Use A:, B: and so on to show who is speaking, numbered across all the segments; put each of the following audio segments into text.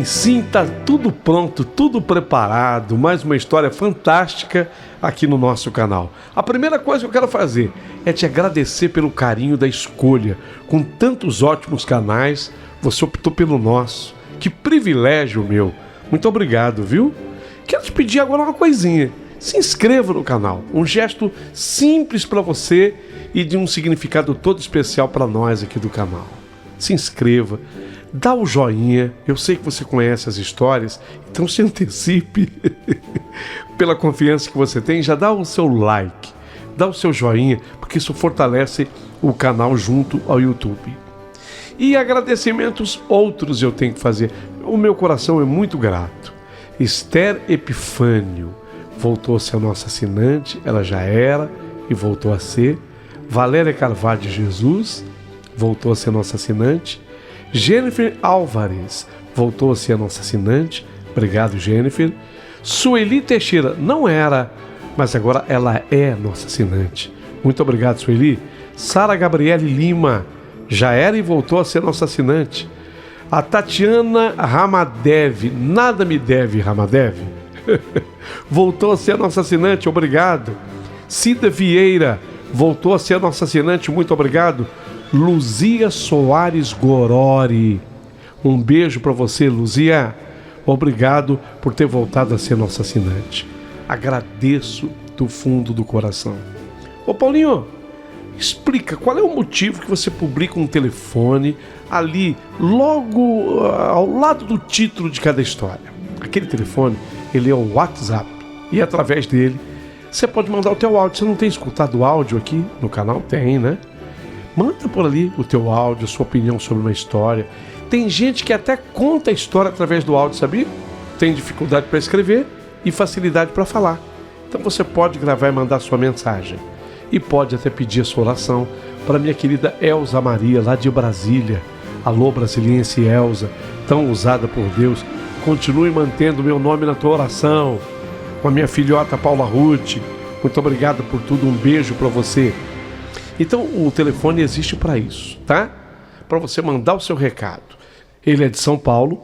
A: Sim, tá tudo pronto, tudo preparado, mais uma história fantástica aqui no nosso canal. A primeira coisa que eu quero fazer é te agradecer pelo carinho da escolha. Com tantos ótimos canais, você optou pelo nosso. Que privilégio meu. Muito obrigado, viu? Quero te pedir agora uma coisinha. Se inscreva no canal. Um gesto simples para você e de um significado todo especial para nós aqui do canal. Se inscreva. Dá o joinha, eu sei que você conhece as histórias, então se antecipe pela confiança que você tem, já dá o seu like, dá o seu joinha, porque isso fortalece o canal junto ao YouTube. E agradecimentos outros eu tenho que fazer, o meu coração é muito grato. Esther Epifânio voltou-se a nossa assinante, ela já era e voltou a ser. Valéria Carvalho de Jesus voltou a ser nossa assinante. Jennifer Álvares voltou a ser a nossa assinante. Obrigado, Jennifer. Sueli Teixeira não era, mas agora ela é nossa assinante. Muito obrigado, Sueli. Sara Gabriele Lima já era e voltou a ser nossa assinante. A Tatiana Ramadev, nada me deve, Ramadev, voltou a ser a nossa assinante, obrigado. Cida Vieira voltou a ser a nossa assinante, muito obrigado. Luzia Soares Gorori, um beijo para você, Luzia. Obrigado por ter voltado a ser nossa assinante. Agradeço do fundo do coração. Ô Paulinho, explica qual é o motivo que você publica um telefone ali, logo ao lado do título de cada história. Aquele telefone, ele é o WhatsApp. E através dele, você pode mandar o teu áudio. Você não tem escutado o áudio aqui no canal? Tem, né? Manda por ali o teu áudio, a sua opinião sobre uma história. Tem gente que até conta a história através do áudio, sabia? Tem dificuldade para escrever e facilidade para falar. Então você pode gravar e mandar sua mensagem. E pode até pedir a sua oração para minha querida Elza Maria, lá de Brasília. Alô, brasiliense Elza, tão usada por Deus. Continue mantendo o meu nome na tua oração. Com a minha filhota Paula Ruth. Muito obrigado por tudo, um beijo para você. Então o telefone existe para isso, tá? Para você mandar o seu recado. Ele é de São Paulo,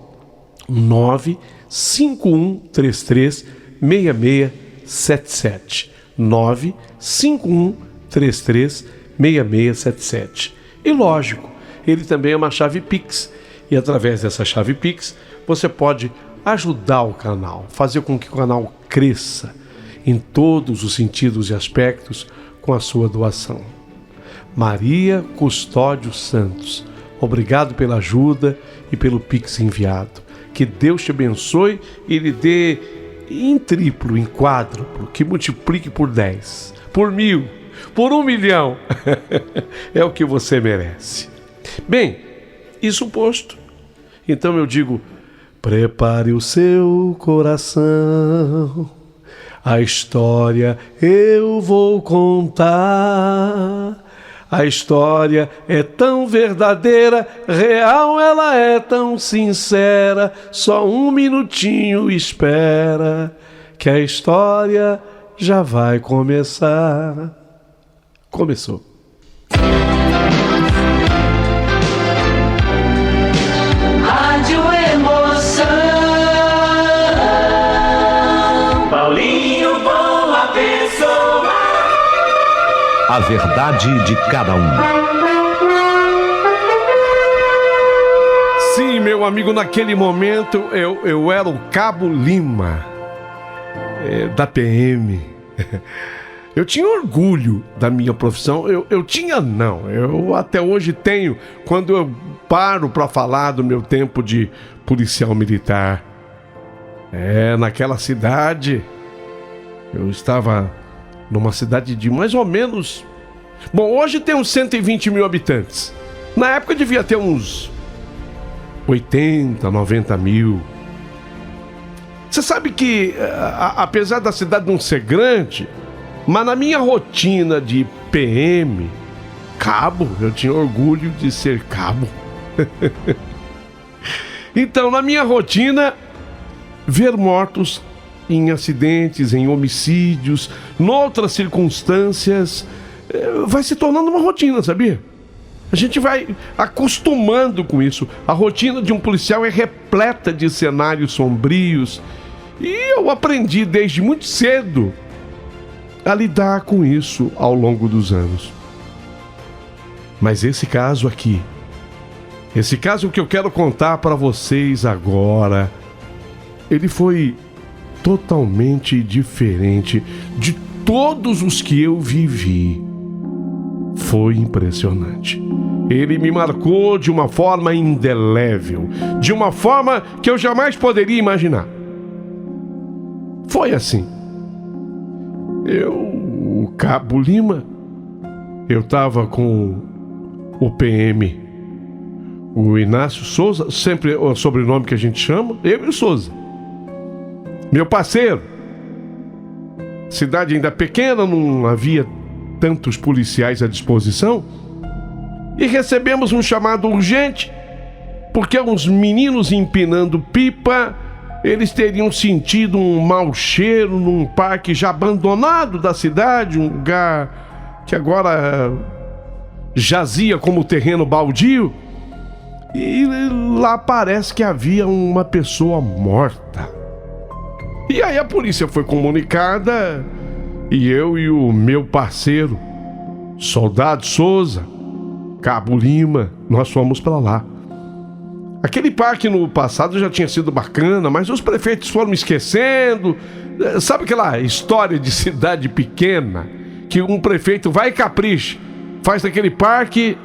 A: 951336677. 951336677. E lógico, ele também é uma chave Pix. E através dessa chave Pix, você pode ajudar o canal, fazer com que o canal cresça em todos os sentidos e aspectos com a sua doação. Maria Custódio Santos, obrigado pela ajuda e pelo Pix enviado. Que Deus te abençoe e lhe dê em triplo, em quádruplo, que multiplique por 10, por 1000, por 1 milhão. É o que você merece. Bem, isso posto, então eu digo, prepare o seu coração, a história eu vou contar. A história é tão verdadeira, real, ela é tão sincera. Só um minutinho espera, que a história já vai começar. Começou.
B: Rádio Emoção. Paulinho, boa pessoa.
C: A verdade de cada um.
A: Sim, meu amigo, naquele momento eu era o Cabo Lima, da PM. Eu tinha orgulho da minha profissão. Eu até hoje tenho, quando eu paro para falar do meu tempo de policial militar. Naquela cidade, eu estava numa cidade de mais ou menos... Bom, hoje tem uns 120 mil habitantes. Na época devia ter uns 80, 90 mil. Você sabe que, apesar da cidade não ser grande, mas na minha rotina de PM, cabo, eu tinha orgulho de ser cabo. Então, na minha rotina, ver mortos em acidentes, em homicídios, noutras circunstâncias, vai se tornando uma rotina, sabia? A gente vai acostumando com isso. A rotina de um policial é repleta de cenários sombrios. E eu aprendi desde muito cedo a lidar com isso ao longo dos anos. Mas esse caso aqui, esse caso que eu quero contar para vocês agora, ele foi totalmente diferente de todos os que eu vivi. Foi impressionante. Ele me marcou de uma forma indelével, de uma forma que eu jamais poderia imaginar. Foi assim. O Cabo Lima, eu estava com o PM, o Inácio Souza, sempre o sobrenome que a gente chama, eu e o Souza. Meu parceiro. Cidade ainda pequena, não havia tantos policiais à disposição. E recebemos um chamado urgente, porque uns meninos empinando pipa, eles teriam sentido um mau cheiro num parque já abandonado da cidade, um lugar que agora jazia como terreno baldio. E lá parece que havia uma pessoa morta. E aí a polícia foi comunicada e eu e o meu parceiro, Soldado Souza, Cabo Lima, nós fomos para lá. Aquele parque no passado já tinha sido bacana, mas os prefeitos foram esquecendo. Sabe aquela história de cidade pequena, que um prefeito vai e capricha, faz daquele parque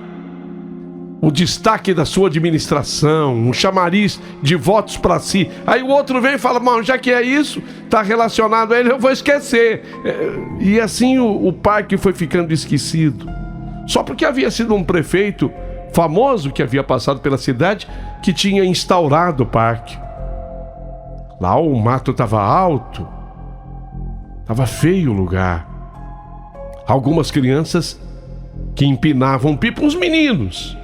A: o destaque da sua administração, um chamariz de votos para si. Aí o outro vem e fala, bom, já que é isso, está relacionado a ele, eu vou esquecer. E assim o parque foi ficando esquecido. Só porque havia sido um prefeito famoso que havia passado pela cidade que tinha instaurado o parque. Lá o mato estava alto, estava feio o lugar. Algumas crianças que empinavam pipa, uns meninos,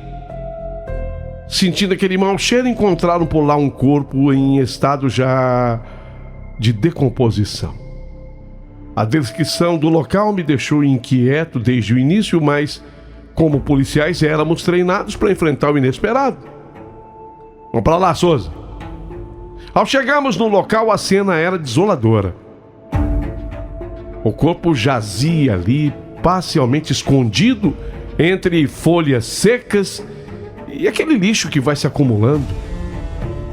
A: sentindo aquele mau cheiro, encontraram por lá um corpo em estado já de decomposição. A descrição do local me deixou inquieto desde o início, mas como policiais éramos treinados para enfrentar o inesperado. Vamos para lá, Souza. Ao chegarmos no local, a cena era desoladora. O corpo jazia ali, parcialmente escondido entre folhas secas e aquele lixo que vai se acumulando.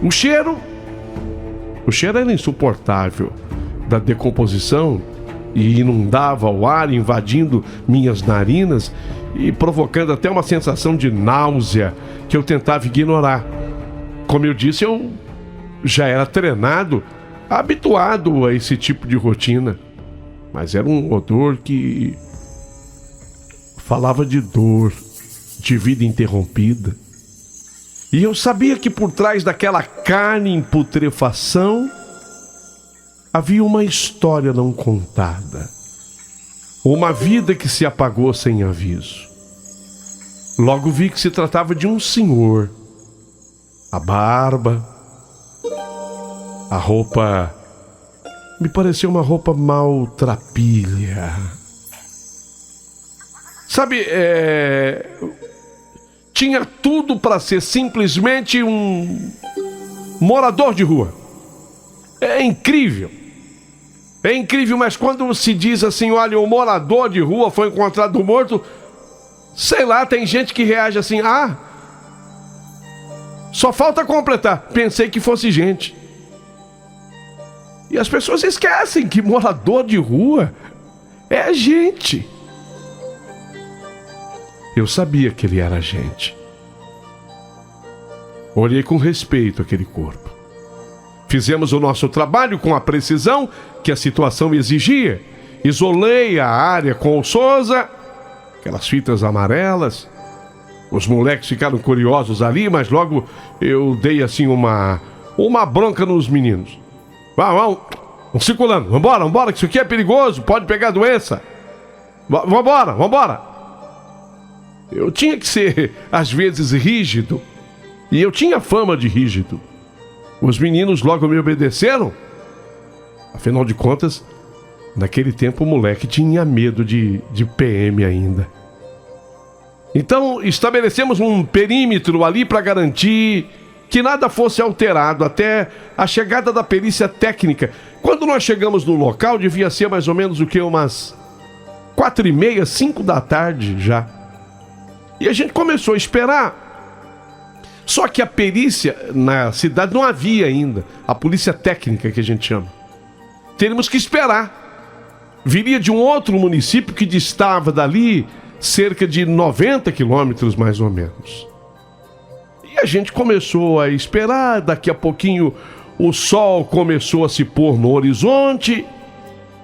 A: O cheiro era insuportável da decomposição e inundava o ar, invadindo minhas narinas e provocando até uma sensação de náusea que eu tentava ignorar. Como eu disse, eu já era treinado, habituado a esse tipo de rotina, mas era um odor que falava de dor, de vida interrompida. E eu sabia que por trás daquela carne em putrefação havia uma história não contada. Uma vida que se apagou sem aviso. Logo vi que se tratava de um senhor. A barba, a roupa, me pareceu uma roupa maltrapilha. Sabe, tinha tudo para ser simplesmente um morador de rua. É incrível, mas quando se diz assim, olha, um morador de rua foi encontrado morto, sei lá, tem gente que reage assim, só falta completar, pensei que fosse gente. E as pessoas esquecem que morador de rua é gente. Eu sabia que ele era gente. Olhei com respeito aquele corpo. Fizemos o nosso trabalho com a precisão que a situação exigia. Isolei a área com o Souza, aquelas fitas amarelas. Os moleques ficaram curiosos ali, mas logo eu dei assim uma bronca nos meninos. Vamos circulando. Vambora, que isso aqui é perigoso. Pode pegar doença. Vambora. Eu tinha que ser, às vezes, rígido. E eu tinha fama de rígido. Os meninos logo me obedeceram. Afinal de contas, naquele tempo o moleque tinha medo de PM ainda. Então, estabelecemos um perímetro ali para garantir que nada fosse alterado até a chegada da perícia técnica. Quando nós chegamos no local, devia ser mais ou menos umas 4h30, 5 da tarde já. E a gente começou a esperar. Só que a perícia na cidade não havia ainda. A polícia técnica, que a gente chama. Teríamos que esperar. Viria de um outro município que distava dali cerca de 90 quilômetros, mais ou menos. E a gente começou a esperar. Daqui a pouquinho o sol começou a se pôr no horizonte.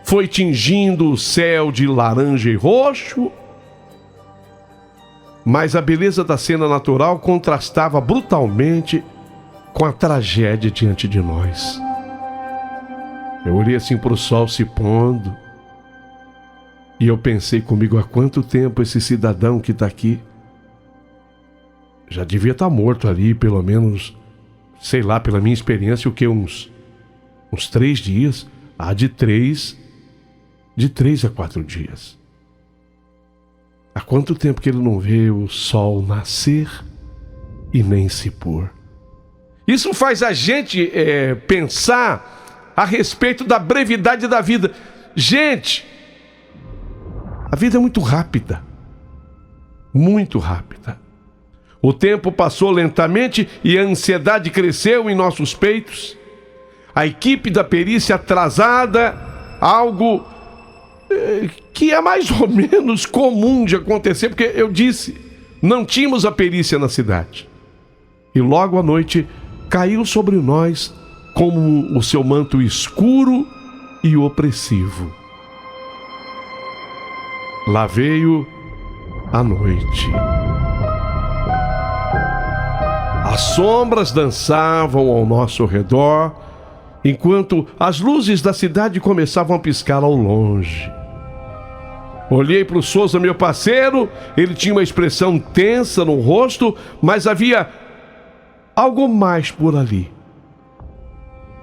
A: Foi tingindo o céu de laranja e roxo. Mas a beleza da cena natural contrastava brutalmente com a tragédia diante de nós. Eu olhei assim para o sol se pondo e eu pensei comigo, há quanto tempo esse cidadão que está aqui já devia estar morto ali, pelo menos, sei lá, pela minha experiência, o que, uns 3 dias? De 3 a 4 dias. Há quanto tempo que ele não vê o sol nascer e nem se pôr? Isso faz a gente pensar a respeito da brevidade da vida. Gente, a vida é muito rápida. Muito rápida. O tempo passou lentamente e a ansiedade cresceu em nossos peitos. A equipe da perícia atrasada, algo que é mais ou menos comum de acontecer, porque eu disse, não tínhamos a perícia na cidade. E logo à noite caiu sobre nós como o seu manto escuro e opressivo. Lá veio a noite. As sombras dançavam ao nosso redor, enquanto as luzes da cidade começavam a piscar ao longe. Olhei para o Souza, meu parceiro, ele tinha uma expressão tensa no rosto, mas havia algo mais por ali.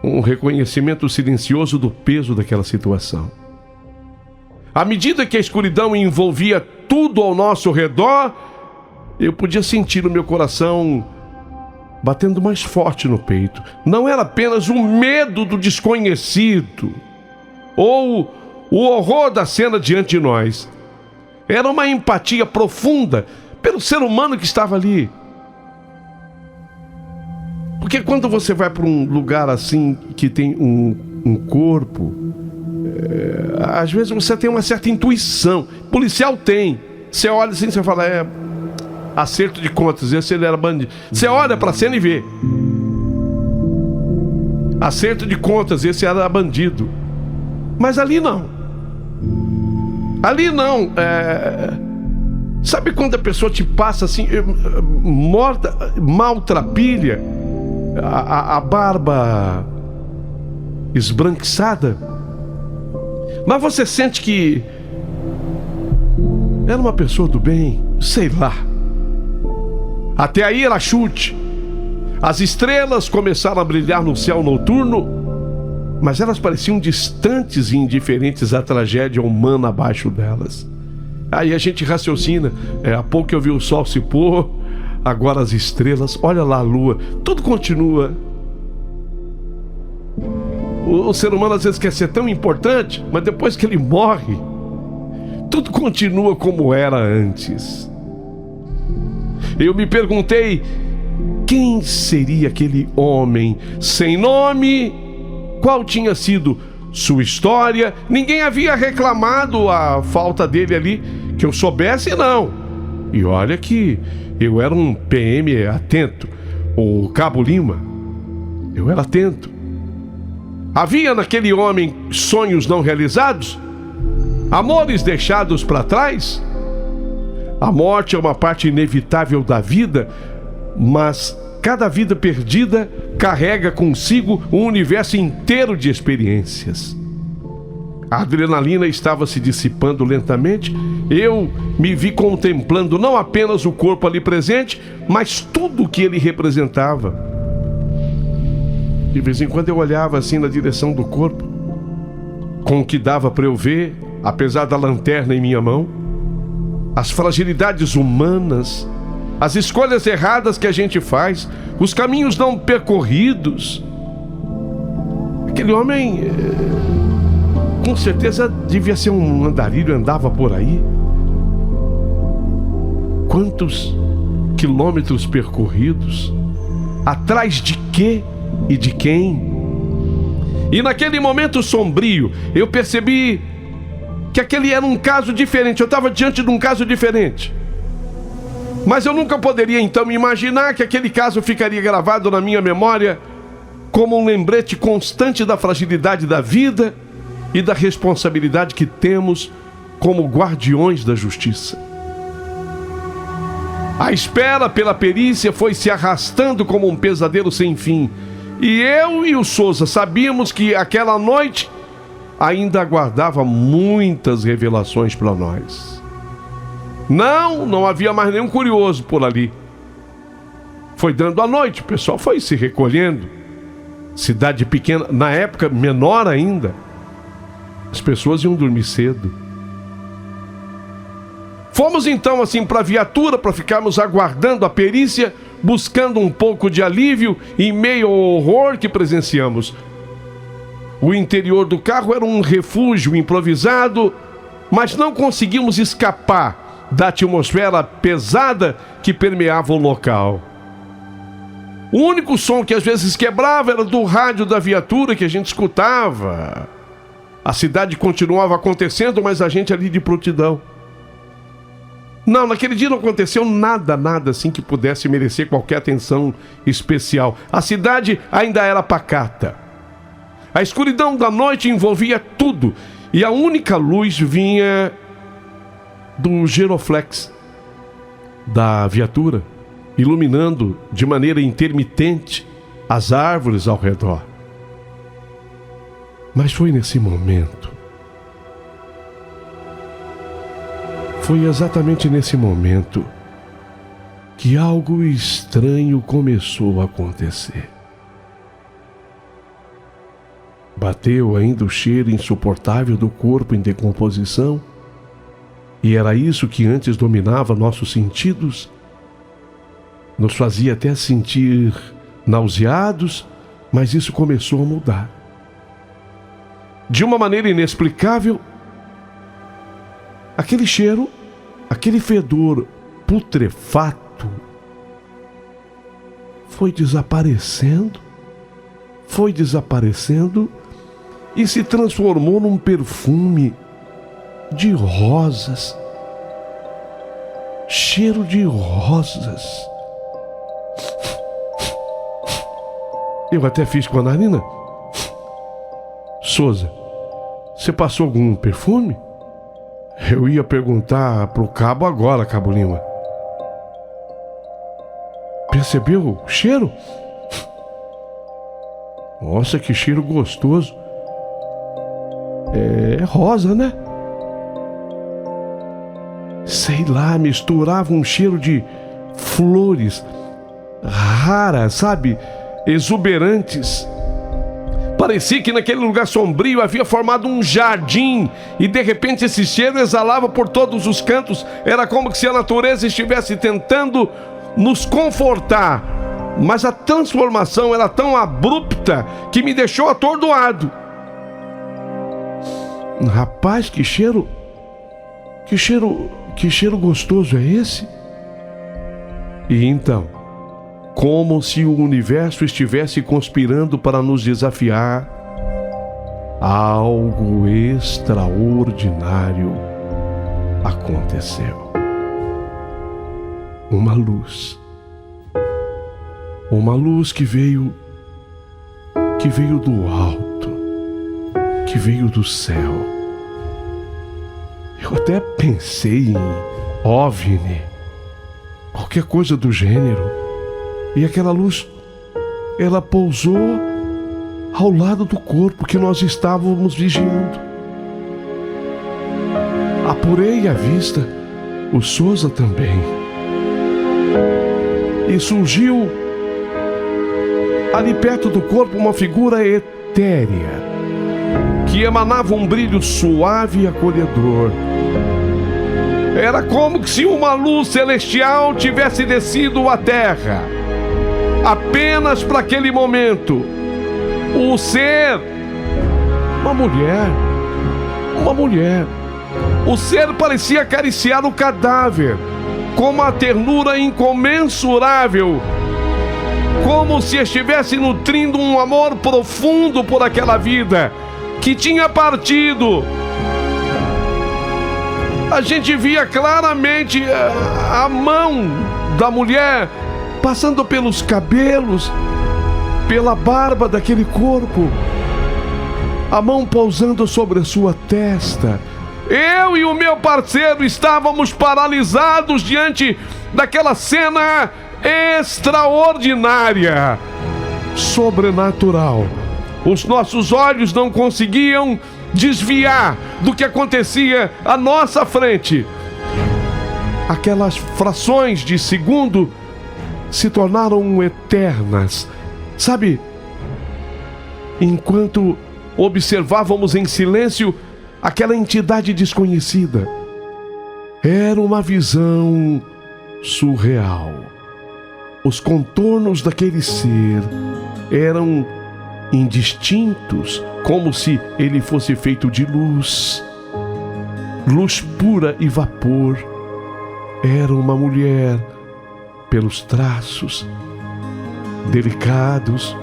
A: Um reconhecimento silencioso do peso daquela situação. À medida que a escuridão envolvia tudo ao nosso redor, eu podia sentir o meu coração batendo mais forte no peito. Não era apenas o medo do desconhecido ou o horror da cena diante de nós. Era uma empatia profunda pelo ser humano que estava ali. Porque quando você vai para um lugar assim que tem um corpo, às vezes você tem uma certa intuição. Policial tem. Você olha assim e você fala, acerto de contas, esse ele era bandido. Você olha para a cena e vê. Acerto de contas, esse era bandido. Mas ali não. Ali não. Sabe quando a pessoa te passa assim, morta, maltrapilha, a barba esbranquiçada, mas você sente que era uma pessoa do bem, sei lá. Até aí era chute. As estrelas começaram a brilhar no céu noturno, mas elas pareciam distantes e indiferentes à tragédia humana abaixo delas. Aí a gente raciocina, há pouco eu vi o sol se pôr, agora as estrelas, olha lá a lua, tudo continua. O ser humano às vezes quer ser tão importante, mas depois que ele morre, tudo continua como era antes. Eu me perguntei, quem seria aquele homem sem nome? Qual tinha sido sua história? Ninguém havia reclamado a falta dele ali, que eu soubesse, não. E olha que eu era um PM atento, o Cabo Lima. Eu era atento. Havia naquele homem sonhos não realizados? Amores deixados para trás? A morte é uma parte inevitável da vida, mas cada vida perdida carrega consigo um universo inteiro de experiências. A adrenalina estava se dissipando lentamente. Eu me vi contemplando não apenas o corpo ali presente, mas tudo o que ele representava. De vez em quando eu olhava assim na direção do corpo, com o que dava para eu ver, apesar da lanterna em minha mão, as fragilidades humanas, as escolhas erradas que a gente faz, os caminhos não percorridos. Aquele homem, com certeza devia ser um andarilho, andava por aí. Quantos quilômetros percorridos? Atrás de quê e de quem? E naquele momento sombrio, eu percebi que aquele era um caso diferente. Eu estava diante de um caso diferente. Mas eu nunca poderia então imaginar que aquele caso ficaria gravado na minha memória como um lembrete constante da fragilidade da vida e da responsabilidade que temos como guardiões da justiça. A espera pela perícia foi se arrastando como um pesadelo sem fim. E eu e o Souza sabíamos que aquela noite ainda aguardava muitas revelações para nós. Não havia mais nenhum curioso por ali. Foi dando a noite, o pessoal foi se recolhendo. Cidade pequena, na época menor ainda. As pessoas iam dormir cedo. Fomos então assim para a viatura para ficarmos aguardando a perícia, buscando um pouco de alívio em meio ao horror que presenciamos. O interior do carro era um refúgio improvisado, mas não conseguimos escapar da atmosfera pesada que permeava o local. O único som que às vezes quebrava era do rádio da viatura que a gente escutava. A cidade continuava acontecendo, mas a gente ali de prontidão. Não, naquele dia não aconteceu nada assim que pudesse merecer qualquer atenção especial. A cidade ainda era pacata. A escuridão da noite envolvia tudo, e a única luz vinha do giroflex da viatura, iluminando de maneira intermitente as árvores ao redor. Mas foi nesse momento, foi exatamente nesse momento que algo estranho começou a acontecer. Bateu ainda o cheiro insuportável do corpo em decomposição, e era isso que antes dominava nossos sentidos, nos fazia até sentir nauseados, mas isso começou a mudar. De uma maneira inexplicável, aquele cheiro, aquele fedor putrefato foi desaparecendo e se transformou num perfume de rosas. Cheiro de rosas. Eu até fiz com a narina. Souza, você passou algum perfume? Eu ia perguntar pro Cabo agora, Cabo Lima. Percebeu o cheiro? Nossa, que cheiro gostoso. É rosa, né? Sei lá, misturava um cheiro de flores raras, sabe? Exuberantes. Parecia que naquele lugar sombrio havia formado um jardim e de repente esse cheiro exalava por todos os cantos. Era como se a natureza estivesse tentando nos confortar. Mas a transformação era tão abrupta que me deixou atordoado. Rapaz, que cheiro gostoso é esse? E então, como se o universo estivesse conspirando para nos desafiar, algo extraordinário aconteceu. Uma luz que veio do alto, que veio do céu. Eu até pensei em OVNI, qualquer coisa do gênero. E aquela luz, ela pousou ao lado do corpo que nós estávamos vigiando. Apurei a vista, o Souza também. E surgiu ali perto do corpo uma figura etérea, que emanava um brilho suave e acolhedor. Era como se uma luz celestial tivesse descido à terra, apenas para aquele momento. O ser, uma mulher. O ser parecia acariciar o cadáver com uma ternura incomensurável, como se estivesse nutrindo um amor profundo por aquela vida que tinha partido. A gente via claramente a mão da mulher passando pelos cabelos, pela barba daquele corpo, a mão pousando sobre a sua testa. Eu e o meu parceiro estávamos paralisados diante daquela cena extraordinária, sobrenatural. Os nossos olhos não conseguiam desviar do que acontecia à nossa frente. Aquelas frações de segundo se tornaram eternas, sabe? Enquanto observávamos em silêncio aquela entidade desconhecida. Era uma visão surreal. Os contornos daquele ser eram indistintos, como se ele fosse feito de luz pura e vapor. Era uma mulher, pelos traços delicados.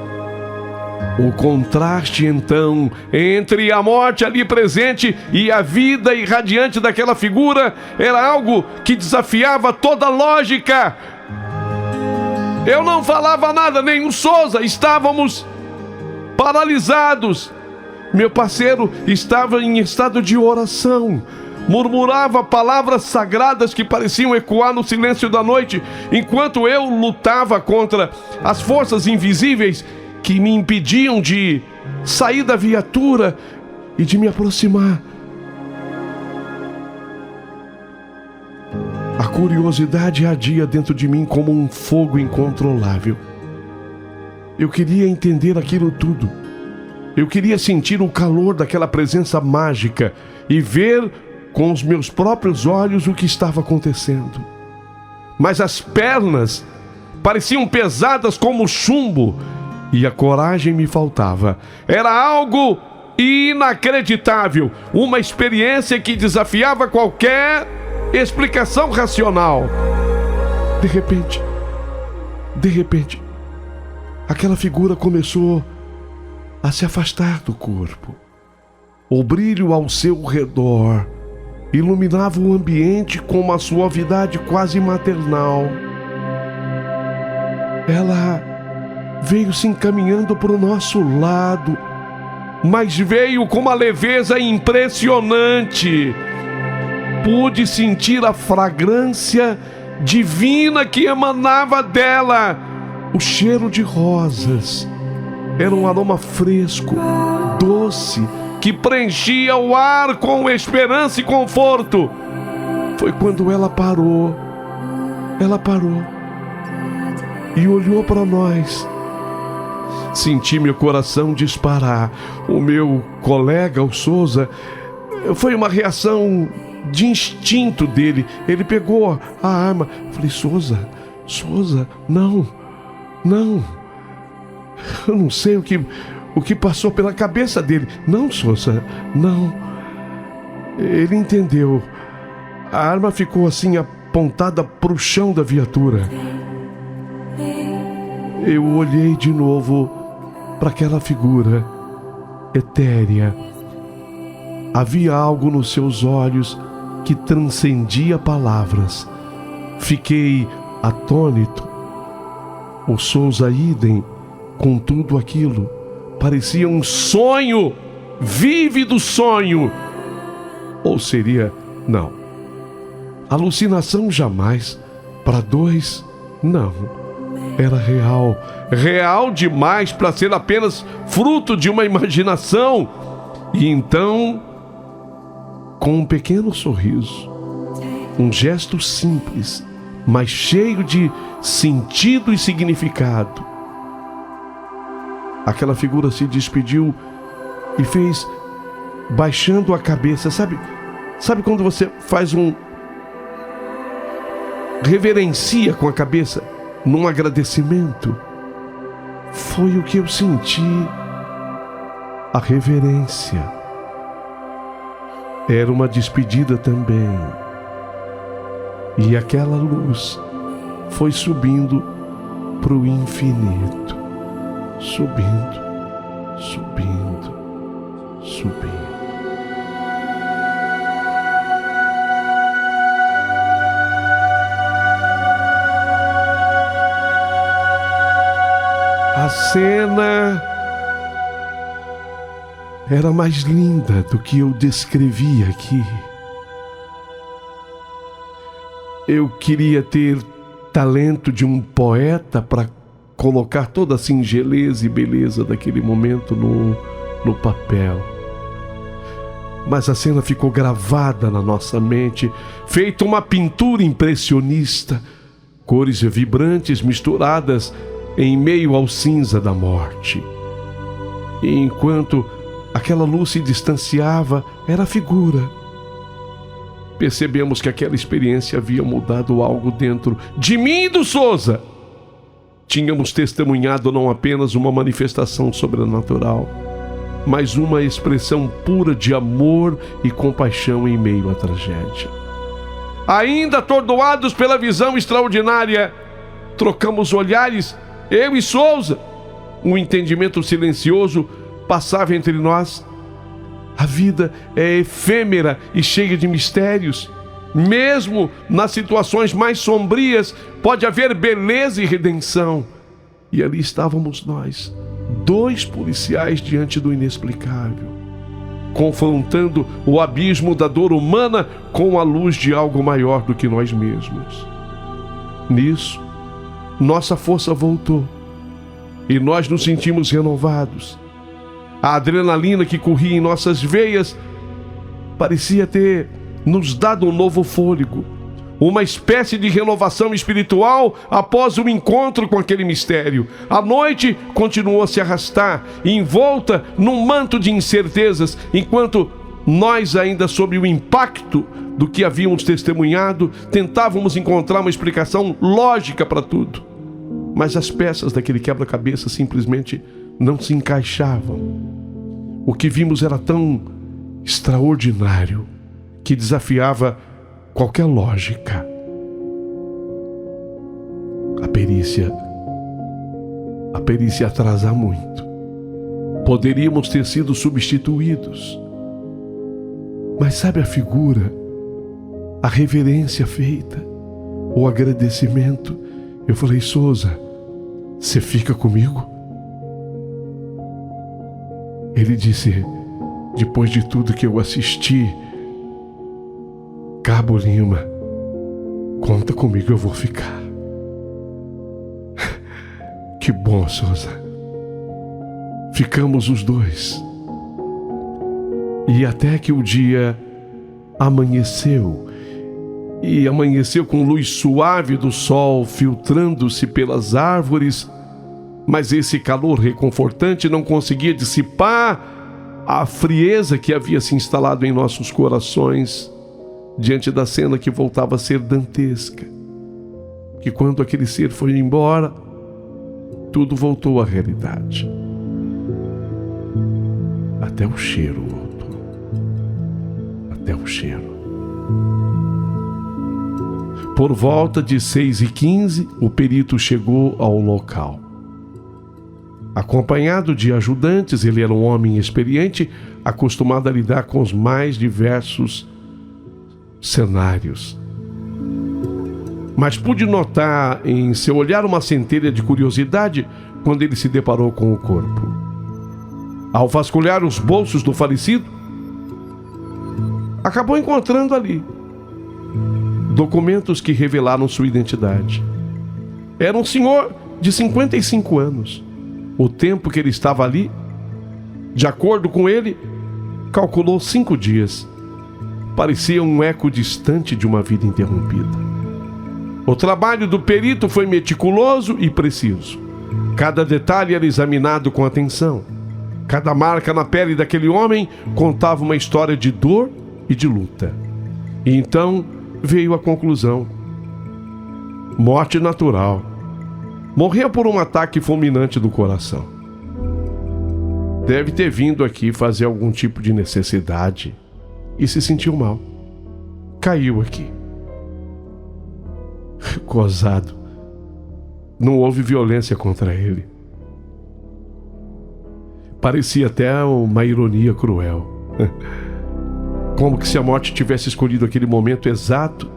A: O contraste, então, entre a morte ali presente e a vida irradiante daquela figura era algo que desafiava toda lógica. Eu não falava nada, nem o Souza, estávamos paralisados. Meu parceiro estava em estado de oração, murmurava palavras sagradas que pareciam ecoar no silêncio da noite, enquanto eu lutava contra as forças invisíveis que me impediam de sair da viatura e de me aproximar. A curiosidade ardia dentro de mim como um fogo incontrolável. Eu queria entender aquilo tudo. Eu queria sentir o calor daquela presença mágica e ver com os meus próprios olhos o que estava acontecendo. Mas as pernas pareciam pesadas como chumbo e a coragem me faltava. Era algo inacreditável, uma experiência que desafiava qualquer explicação racional. De repente, aquela figura começou a se afastar do corpo. O brilho ao seu redor iluminava o ambiente com uma suavidade quase maternal. Ela veio se encaminhando para o nosso lado, mas veio com uma leveza impressionante. Pude sentir a fragrância divina que emanava dela, o cheiro de rosas. Era um aroma fresco, doce, que preenchia o ar com esperança e conforto. Foi quando ela parou e olhou para nós. Senti meu coração disparar. O meu colega, o Souza, foi uma reação de instinto dele. Ele pegou a arma. Falei, Souza, não. Eu não sei o que passou pela cabeça dele. Não, Souza, não. Ele entendeu. A arma ficou assim apontada para o chão da viatura. Eu olhei de novo para aquela figura etérea. Havia algo nos seus olhos que transcendia palavras. Fiquei atônito. O Souza idem, com tudo aquilo, parecia um sonho, vívido sonho. Ou seria, não, alucinação jamais. Para dois, não. era real, real demais para ser apenas fruto de uma imaginação. E então, com um pequeno sorriso, um gesto simples, mas cheio de sentido e significado, aquela figura se despediu e fez baixando a cabeça. Sabe quando você faz reverencia com a cabeça num agradecimento? Foi o que eu senti, a reverência. Era uma despedida também. E aquela luz foi subindo para o infinito, subindo, subindo, subindo. A cena era mais linda do que eu descrevi aqui. Eu queria ter talento de um poeta para colocar toda a singeleza e beleza daquele momento no papel. Mas a cena ficou gravada na nossa mente, feita uma pintura impressionista, cores vibrantes misturadas em meio ao cinza da morte. E enquanto aquela luz se distanciava, era a figura. Percebemos que aquela experiência havia mudado algo dentro de mim e do Souza. Tínhamos testemunhado não apenas uma manifestação sobrenatural, mas uma expressão pura de amor e compaixão em meio à tragédia. Ainda atordoados pela visão extraordinária, trocamos olhares, eu e Souza. Um entendimento silencioso passava entre nós. A vida é efêmera e cheia de mistérios. Mesmo nas situações mais sombrias, pode haver beleza e redenção. E ali estávamos nós, 2 policiais diante do inexplicável, confrontando o abismo da dor humana com a luz de algo maior do que nós mesmos. Nisso, nossa força voltou e nós nos sentimos renovados. A adrenalina que corria em nossas veias parecia ter nos dado um novo fôlego, uma espécie de renovação espiritual após o encontro com aquele mistério. A noite continuou a se arrastar, envolta num manto de incertezas, enquanto nós, ainda sob o impacto do que havíamos testemunhado, tentávamos encontrar uma explicação lógica para tudo. Mas as peças daquele quebra-cabeça simplesmente não se encaixavam. O que vimos era tão extraordinário que desafiava qualquer lógica. A perícia atrasa muito. Poderíamos ter sido substituídos. Mas sabe a figura, a reverência feita, o agradecimento? Eu falei: Souza, você fica comigo? Ele disse: depois de tudo que eu assisti, Cabo Lima, conta comigo, eu vou ficar. Que bom, Souza. Ficamos os 2. E até que o dia amanheceu. E amanheceu com luz suave do sol filtrando-se pelas árvores, mas esse calor reconfortante não conseguia dissipar a frieza que havia se instalado em nossos corações diante da cena que voltava a ser dantesca. Que quando aquele ser foi embora, tudo voltou à realidade. Até o cheiro voltou. Até o cheiro. Por volta de 6h15, o perito chegou ao local. Acompanhado de ajudantes, ele era um homem experiente, acostumado a lidar com os mais diversos cenários. Mas pude notar em seu olhar uma centelha de curiosidade quando ele se deparou com o corpo. Ao vasculhar os bolsos do falecido, acabou encontrando ali documentos que revelaram sua identidade. Era um senhor de 55 anos. O tempo que ele estava ali, de acordo com ele, calculou 5 dias. Parecia um eco distante de uma vida interrompida. O trabalho do perito foi meticuloso e preciso. Cada detalhe era examinado com atenção. Cada marca na pele daquele homem contava uma história de dor e de luta. E então veio a conclusão: morte natural. Morreu por um ataque fulminante do coração. Deve ter vindo aqui fazer algum tipo de necessidade e se sentiu mal. Caiu aqui. Gozado. Não houve violência contra ele. Parecia até uma ironia cruel. Como que se a morte tivesse escolhido aquele momento exato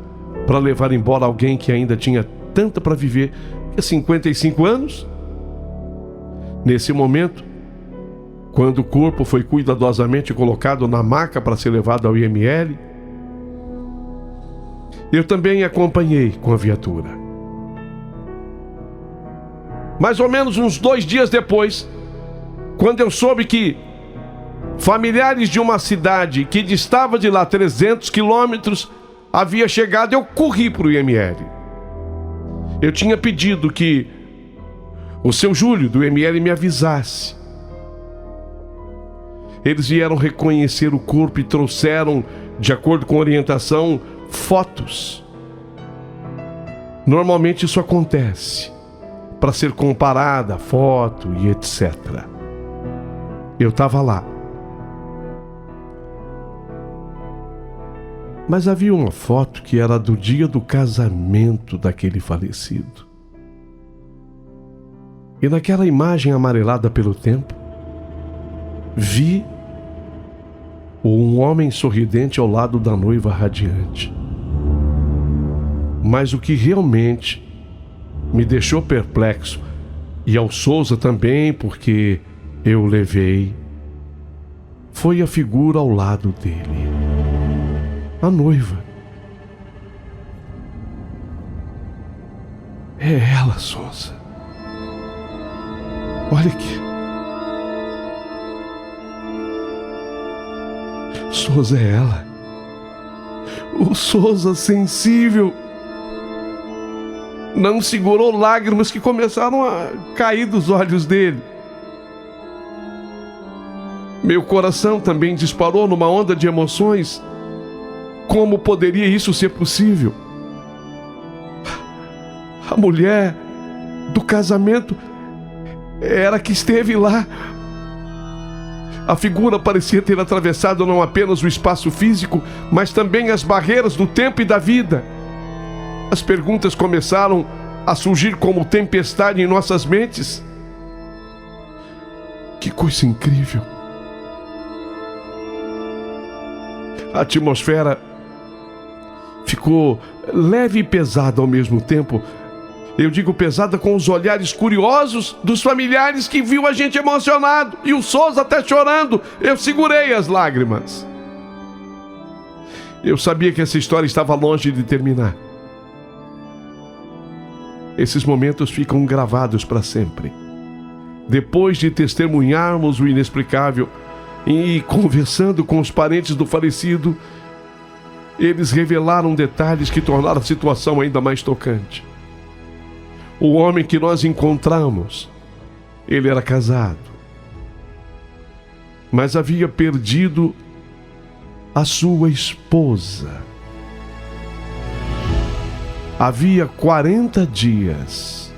A: para levar embora alguém que ainda tinha tanto para viver, 55 anos? Nesse momento, quando o corpo foi cuidadosamente colocado na maca para ser levado ao IML, eu também acompanhei com a viatura. Mais ou menos uns 2 dias depois, quando eu soube que familiares de uma cidade que distava de lá 300 quilômetros havia chegado, eu corri para o IML. Eu tinha pedido que o seu Júlio do IML me avisasse. Eles vieram reconhecer o corpo e trouxeram, de acordo com a orientação, fotos. Normalmente isso acontece para ser comparada, foto e etc. Eu estava lá. Mas havia uma foto que era do dia do casamento daquele falecido. E naquela imagem amarelada pelo tempo, vi um homem sorridente ao lado da noiva radiante. Mas o que realmente me deixou perplexo, e ao Souza também, porque eu o levei, foi a figura ao lado dele. A noiva. É ela, Souza. Olha aqui. Souza é ela. O Souza sensível. Não segurou lágrimas que começaram a cair dos olhos dele. Meu coração também disparou numa onda de emoções. Como poderia isso ser possível? A mulher do casamento era que esteve lá. A figura parecia ter atravessado não apenas o espaço físico, mas também as barreiras do tempo e da vida. As perguntas começaram a surgir como tempestade em nossas mentes. Que coisa incrível! A atmosfera ficou leve e pesada ao mesmo tempo. Eu digo pesada com os olhares curiosos dos familiares que viu a gente emocionado e o Souza até chorando. Eu segurei as lágrimas. Eu sabia que essa história estava longe de terminar. Esses momentos ficam gravados para sempre. Depois de testemunharmos o inexplicável e conversando com os parentes do falecido, eles revelaram detalhes que tornaram a situação ainda mais tocante. O homem que nós encontramos, ele era casado, mas havia perdido a sua esposa. Havia 40 dias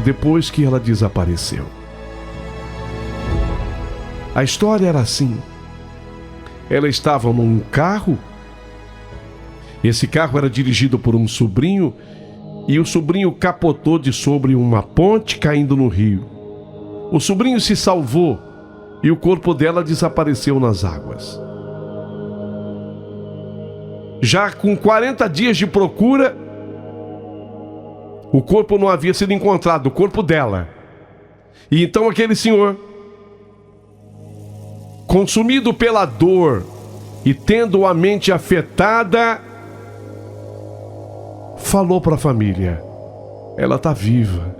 A: depois que ela desapareceu. A história era assim. Ela estava num carro. Esse carro era dirigido por um sobrinho e o sobrinho capotou de sobre uma ponte caindo no rio. O sobrinho se salvou e o corpo dela desapareceu nas águas. Já com 40 dias de procura, o corpo não havia sido encontrado, o corpo dela. E então aquele senhor, consumido pela dor e tendo a mente afetada, falou para a família: ela está viva,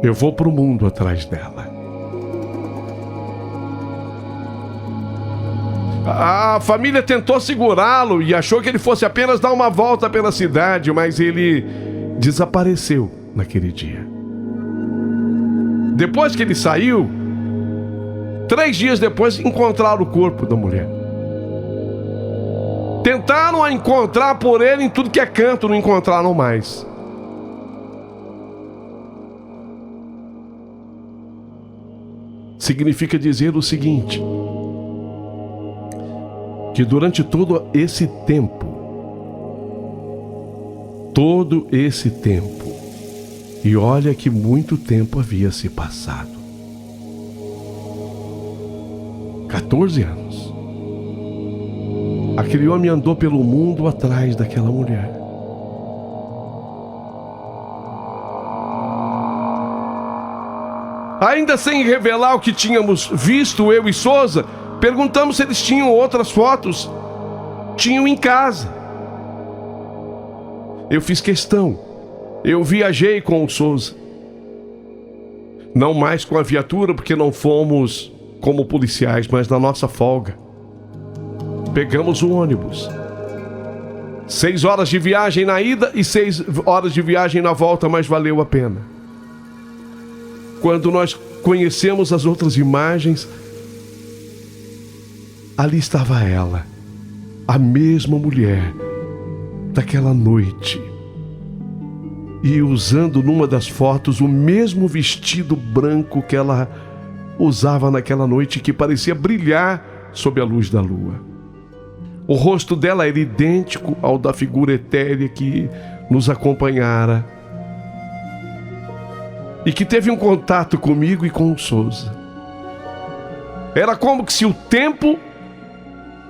A: Eu vou para o mundo atrás dela. A família tentou segurá-lo e achou que ele fosse apenas dar uma volta pela cidade, mas ele desapareceu naquele dia. Depois que ele saiu, 3 dias depois encontraram o corpo da mulher. Tentaram a encontrar por ele em tudo que é canto, não encontraram mais. Significa dizer o seguinte: que durante todo esse tempo, e olha que muito tempo havia se passado, 14 anos, aquele homem andou pelo mundo atrás daquela mulher. Ainda sem revelar o que tínhamos visto, eu e Souza, perguntamos se eles tinham outras fotos. Tinham em casa. Eu fiz questão. Eu viajei com o Souza. Não mais com a viatura, porque não fomos como policiais, mas na nossa folga. Pegamos o ônibus. 6 horas de viagem na ida e 6 horas de viagem na volta, mas valeu a pena. Quando nós conhecemos as outras imagens, ali estava ela, a mesma mulher daquela noite, e usando numa das fotos o mesmo vestido branco que ela usava naquela noite, que parecia brilhar sob a luz da lua. O rosto dela era idêntico ao da figura etérea que nos acompanhara e que teve um contato comigo e com o Souza. Era como que se o tempo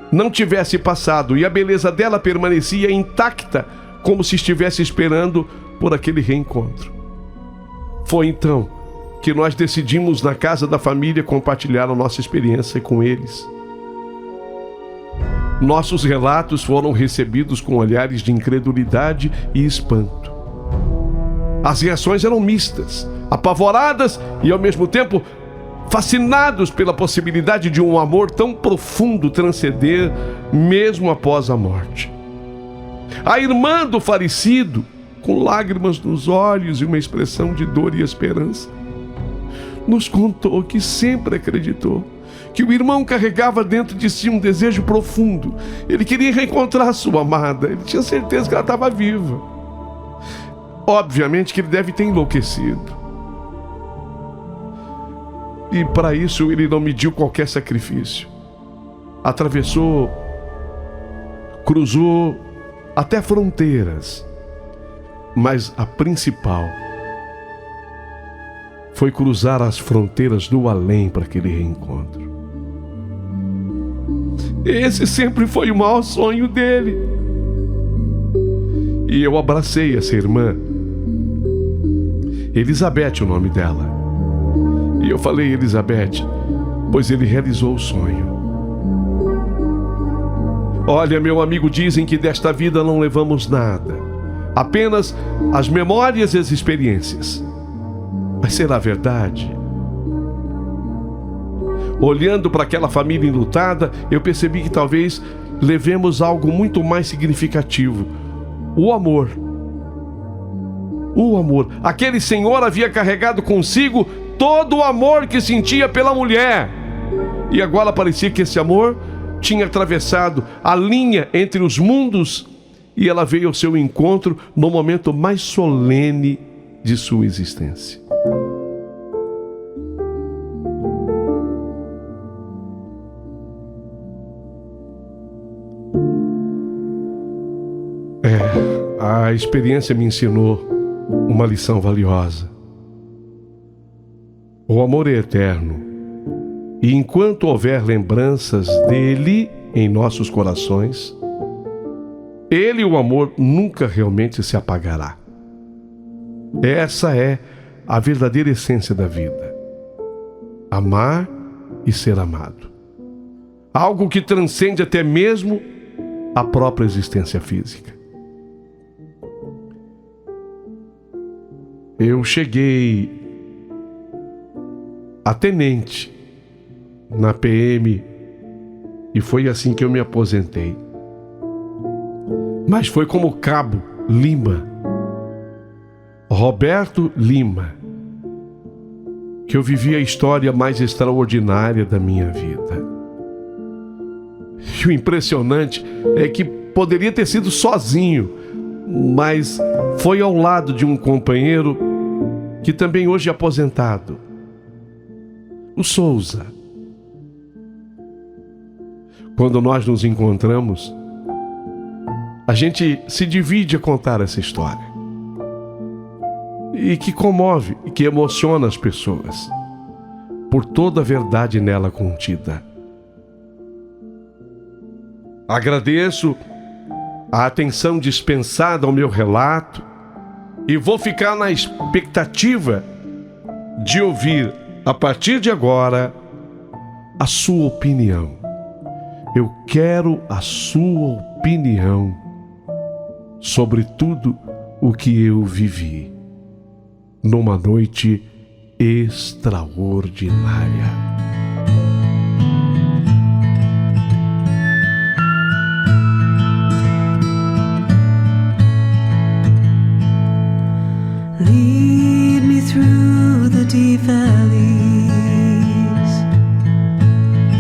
A: não tivesse passado e a beleza dela permanecia intacta, como se estivesse esperando por aquele reencontro. Foi então que nós decidimos, na casa da família, compartilhar a nossa experiência com eles. Nossos relatos foram recebidos com olhares de incredulidade e espanto. As reações eram mistas, apavoradas e, ao mesmo tempo, fascinados pela possibilidade de um amor tão profundo transcender mesmo após a morte. A irmã do falecido, com lágrimas nos olhos e uma expressão de dor e esperança, nos contou que sempre acreditou que o irmão carregava dentro de si um desejo profundo. Ele queria reencontrar sua amada, ele tinha certeza que ela estava viva. Obviamente que ele deve ter enlouquecido. E para isso ele não mediu qualquer sacrifício. Atravessou, cruzou até fronteiras. Mas a principal foi cruzar as fronteiras do além para aquele reencontro. Esse sempre foi o maior sonho dele. E eu abracei essa irmã, Elizabeth, o nome dela. E eu falei: Elizabeth, pois ele realizou o sonho. Olha, meu amigo, dizem que desta vida não levamos nada, apenas as memórias e as experiências. Mas será verdade? Olhando para aquela família enlutada, eu percebi que talvez levemos algo muito mais significativo: o amor. O amor. Aquele senhor havia carregado consigo todo o amor que sentia pela mulher. E agora parecia que esse amor tinha atravessado a linha entre os mundos e ela veio ao seu encontro no momento mais solene de sua existência. A experiência me ensinou uma lição valiosa. O amor é eterno, e enquanto houver lembranças dele em nossos corações, ele, o amor, nunca realmente se apagará. Essa é a verdadeira essência da vida: amar e ser amado. Algo que transcende até mesmo a própria existência física. Eu cheguei a tenente na PM e foi assim que eu me aposentei. Mas foi como Cabo Lima, Roberto Lima, que eu vivi a história mais extraordinária da minha vida. E o impressionante é que poderia ter sido sozinho, mas foi ao lado de um companheiro que também hoje é aposentado, o Souza. Quando nós nos encontramos, a gente se divide a contar essa história. E que comove, e que emociona as pessoas, por toda a verdade nela contida. Agradeço a atenção dispensada ao meu relato e vou ficar na expectativa de ouvir, a partir de agora, a sua opinião. Eu quero a sua opinião sobre tudo o que eu vivi numa noite extraordinária.
D: Lead me through the deep valleys,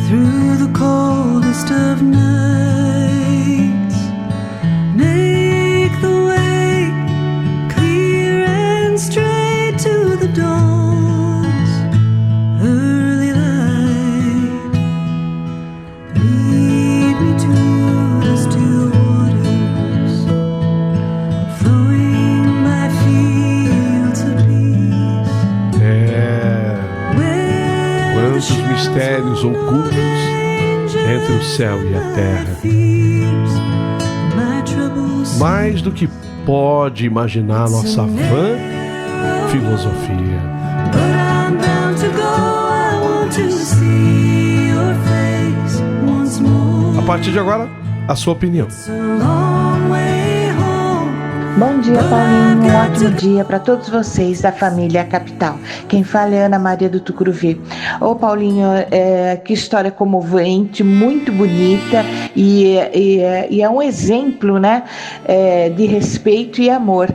D: through the coldest of nights. Make the way clear and straight to the dawn's early light. Lead me to the still waters, flowing by fields of peace.
A: Quantos mistérios ocultos entre o céu e a terra. Mais do que pode imaginar nossa vã filosofia. A partir de agora, a sua opinião.
E: Bom dia, Paulinho. Um ótimo dia para todos vocês da família Capital. Quem fala é Ana Maria do Tucuruvi. Ô, Paulinho, que história comovente, muito bonita e é um exemplo, né, de respeito e amor.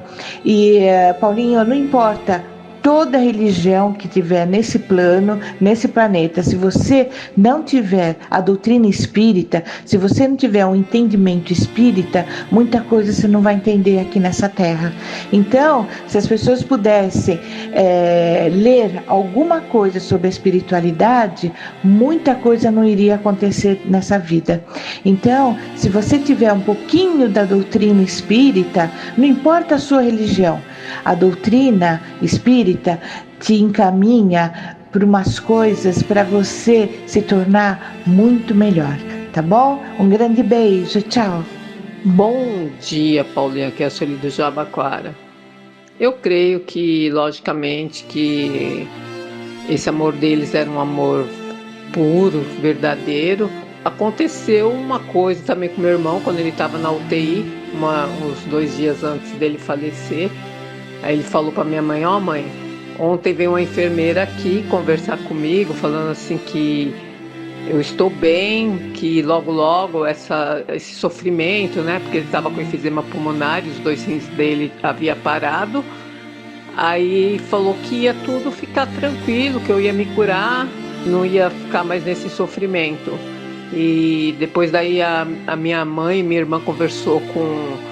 E: E, Paulinho, não importa toda religião que tiver nesse plano, nesse planeta, se você não tiver a doutrina espírita, se você não tiver um entendimento espírita, muita coisa você não vai entender aqui nessa terra. Então, se as pessoas pudessem ler alguma coisa sobre a espiritualidade, muita coisa não iria acontecer nessa vida. Então, se você tiver um pouquinho da doutrina espírita, não importa a sua religião, a doutrina espírita te encaminha para umas coisas para você se tornar muito melhor, tá bom? Um grande beijo, tchau.
F: Bom dia, Paulinha, aqui é a Sueli do Jabaquara. Eu creio que, logicamente, que esse amor deles era um amor puro, verdadeiro. Aconteceu uma coisa também com meu irmão, quando ele estava na UTI, uns 2 dias antes dele falecer. Aí ele falou para minha mãe: ó, mãe, ontem veio uma enfermeira aqui conversar comigo, falando assim que eu estou bem, que logo esse sofrimento, né, porque ele estava com enfisema pulmonar e os 2 rins dele havia parado. Aí falou que ia tudo ficar tranquilo, que eu ia me curar, não ia ficar mais nesse sofrimento. E depois daí a minha mãe e minha irmã conversou com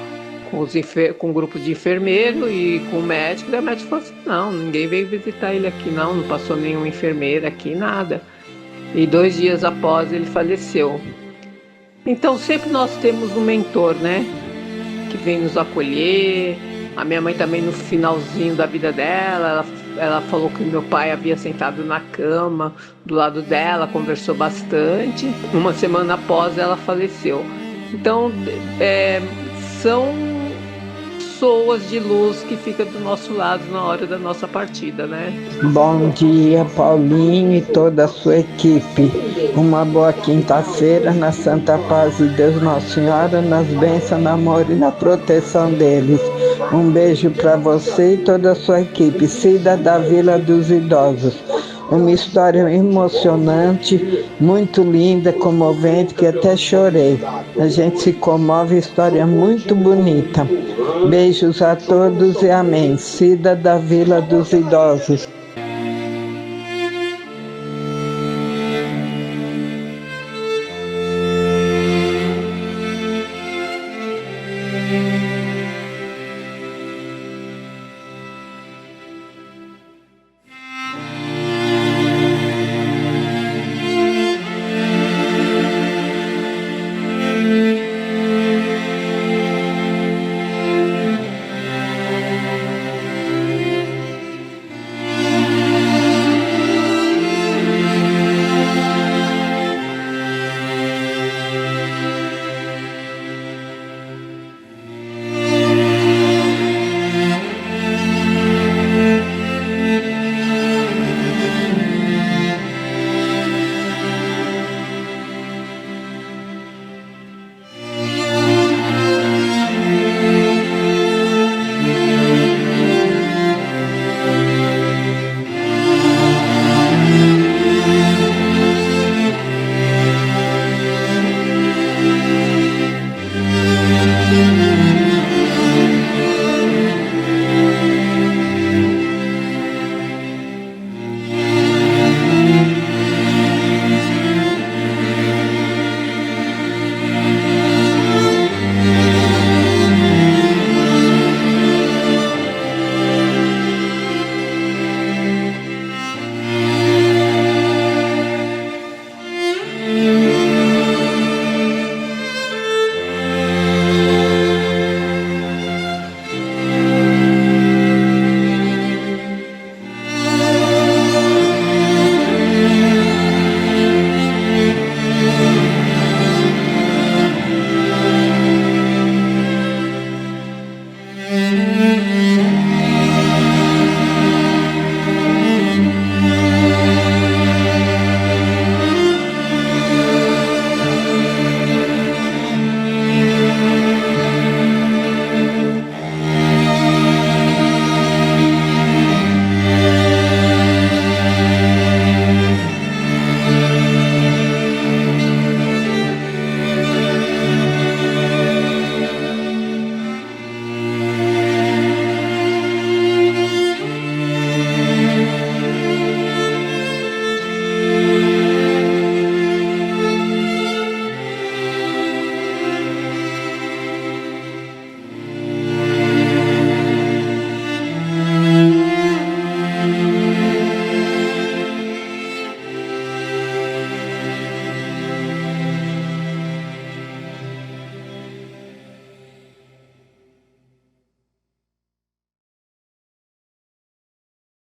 F: um grupo de enfermeiro e com o médico, e o médico falou assim: não, ninguém veio visitar ele aqui, não passou nenhuma enfermeira aqui, nada. E 2 dias após ele faleceu. Então sempre nós temos um mentor, né, que vem nos acolher. A minha mãe também, no finalzinho da vida dela, ela falou que meu pai havia sentado na cama do lado dela, conversou bastante. 1 semana após ela faleceu. Então são pessoas de luz que ficam do nosso lado na hora da nossa partida, né?
G: Bom dia, Paulinho e toda a sua equipe. Uma boa quinta-feira na Santa Paz de Deus Nossa Senhora, nas bênçãos, no amor e na proteção deles. Um beijo para você e toda a sua equipe. Cida da Vila dos Idosos. uma história emocionante, muito linda, comovente, que até chorei. A gente se comove, história muito bonita. Beijos a todos e amém. Cida da Vila dos Idosos.